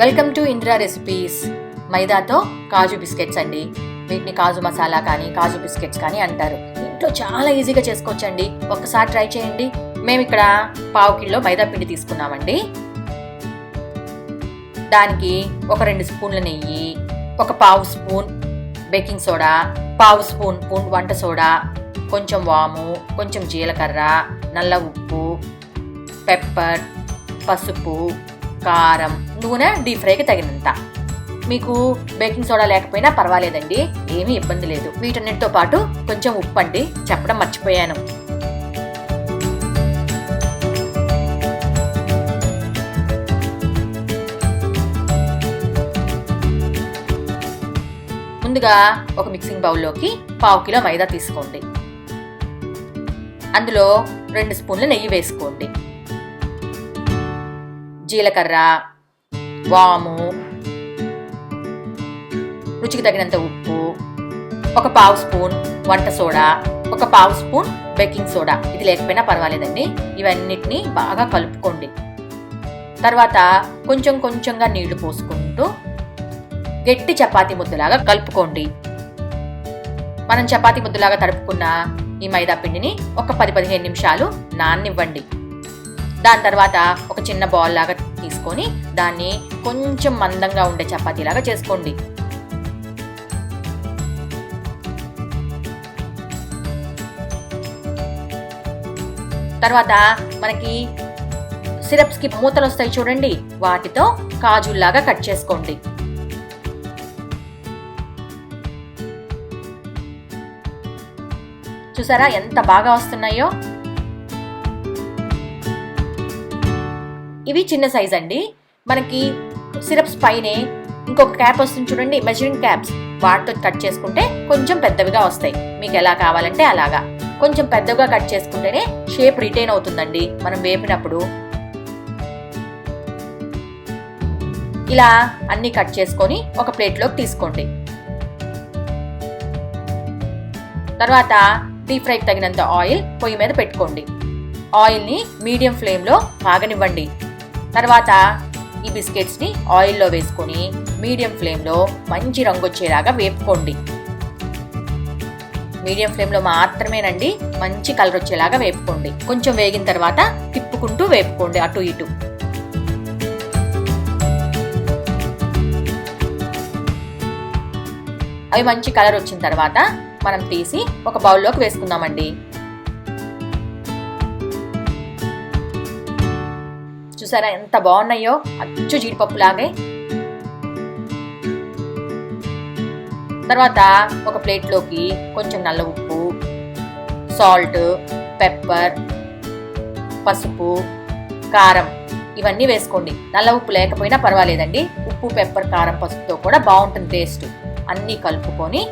Welcome to Indira recipes. మైదాతో కాజు biscuits అండి. వీటిని కాజు మసాలా కానీ కాజు బిస్కెట్స్ కానీ అంటారు. ఇంట్లో చాలా ఈజీగా చేసుకోవచ్చండి. ఒక్కసారి ట్రై చేయండి. మేము ఇక్కడ 1/2 కిలో మైదా పిండి తీసుకున్నామండి. దానికి ఒక 2 స్పూన్ల నెయ్యి, ఒక 1/2 స్పూన్ బేకింగ్ సోడా, 1/2 స్పూన్ వంట సోడా, కొంచెం వాము, కొంచెం జీలకర్ర, నల్ల ఉప్పు, పెప్పర్, పసుపు, కారం, నూనె డీప్ ఫ్రైకి తగినంత. మీకు బేకింగ్ సోడా లేకపోయినా పర్వాలేదండి, ఏమీ ఇబ్బంది లేదు. వీటన్నిటితో పాటు కొంచెం ఉప్పు అండి, చెప్పడం మర్చిపోయాను. ముందుగా ఒక మిక్సింగ్ బౌల్లోకి 1/2 కిలో మైదా తీసుకోండి. అందులో 2 స్పూన్ల నెయ్యి వేసుకోండి. జీలకర్ర, వాము, రుచికి తగినంత ఉప్పు, ఒక 1/2 స్పూన్ వంట సోడా, ఒక 1/2 స్పూన్ బేకింగ్ సోడా, ఇది లేకపోయినా పర్వాలేదండి. ఇవన్నిటిని బాగా కలుపుకోండి. తర్వాత కొంచెం కొంచెంగా నీళ్లు పోసుకుంటూ గట్టి చపాతీ ముద్దలాగా కలుపుకోండి. మనం చపాతీ ముద్దలాగా తడుపుకున్న ఈ మైదా పిండిని ఒక 10-15 నిమిషాలు నాననివ్వండి. దాని తర్వాత ఒక చిన్న బాల్ లాగా తీసుకొని దాన్ని కొంచెం మందంగా ఉండే చపాతీలాగా చేసుకోండి. తర్వాత మనకి సిరప్స్కి మూతలు వస్తాయి చూడండి, వాటితో కాజుల్లాగా కట్ చేసుకోండి. చూసారా ఎంత బాగా వస్తున్నాయో? ఇవి చిన్న సైజ్ అండి. మనకి సిరప్స్ పైనే ఇంకొక క్యాప్ వస్తుంది చూడండి, మెజరింగ్ క్యాప్స్, వాటితో కట్ చేసుకుంటే కొంచెం పెద్దవిగా వస్తాయి. మీకు ఎలా కావాలంటే అలాగా. కొంచెం పెద్దగా కట్ చేసుకుంటేనే షేప్ రిటైన్ అవుతుందండి మనం వేపినప్పుడు. ఇలా అన్ని కట్ చేసుకొని ఒక ప్లేట్లోకి తీసుకోండి. తర్వాత డీప్ ఫ్రైకి తగినంత ఆయిల్ పొయ్యి మీద పెట్టుకోండి. ఆయిల్ని మీడియం ఫ్లేమ్లో కాగనివ్వండి. తర్వాత ఈ బిస్కెట్స్ని ఆయిల్లో వేసుకొని మీడియం ఫ్లేమ్లో మంచి రంగు వచ్చేలాగా వేపుకోండి. మీడియం ఫ్లేమ్లో మాత్రమేనండి, మంచి కలర్ వచ్చేలాగా వేపుకోండి. కొంచెం వేగిన తర్వాత తిప్పుకుంటూ వేపుకోండి అటు ఇటు. అవి మంచి కలర్ వచ్చిన తర్వాత మనం తీసి ఒక బౌల్లోకి వేసుకుందామండి. చూసారా ఎంత బాగున్నాయో, అచ్చు జీడిపప్పు లాగే. తర్వాత ఒక ప్లేట్లోకి కొంచెం నల్ల ఉప్పు, సాల్ట్, పెప్పర్, పసుపు, కారం ఇవన్నీ వేసుకోండి. నల్ల ఉప్పు లేకపోయినా పర్వాలేదండి, ఉప్పు, పెప్పర్, కారం, పసుపుతో కూడా బాగుంటుంది టేస్ట్. అన్నీ కలుపుకొని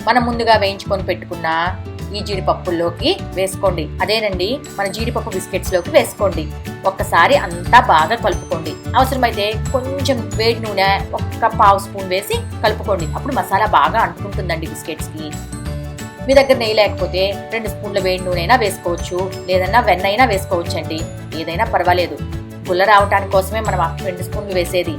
మనం ముందుగా వేయించుకొని పెట్టుకున్న ఈ జీడిపప్పుల్లోకి వేసుకోండి. అదేనండి మన జీడిపప్పు బిస్కెట్స్ లోకి వేసుకోండి. ఒక్కసారి అంతా బాగా కలుపుకోండి. అవసరమైతే కొంచెం వేడి నూనె ఒక 1/2 స్పూన్ వేసి కలుపుకోండి. అప్పుడు మసాలా బాగా అంటుకుంటుందండి బిస్కెట్స్ కి. మీ దగ్గర నెయ్యి లేకపోతే 2 స్పూన్ల వేడి నూనె అయినా వేసుకోవచ్చు, లేదన్నా వెన్న అయినా వేసుకోవచ్చండి. ఏదైనా పర్వాలేదు. గుల్ల రావటానికి కోసమే మనం 2 స్పూన్లు వేసేది.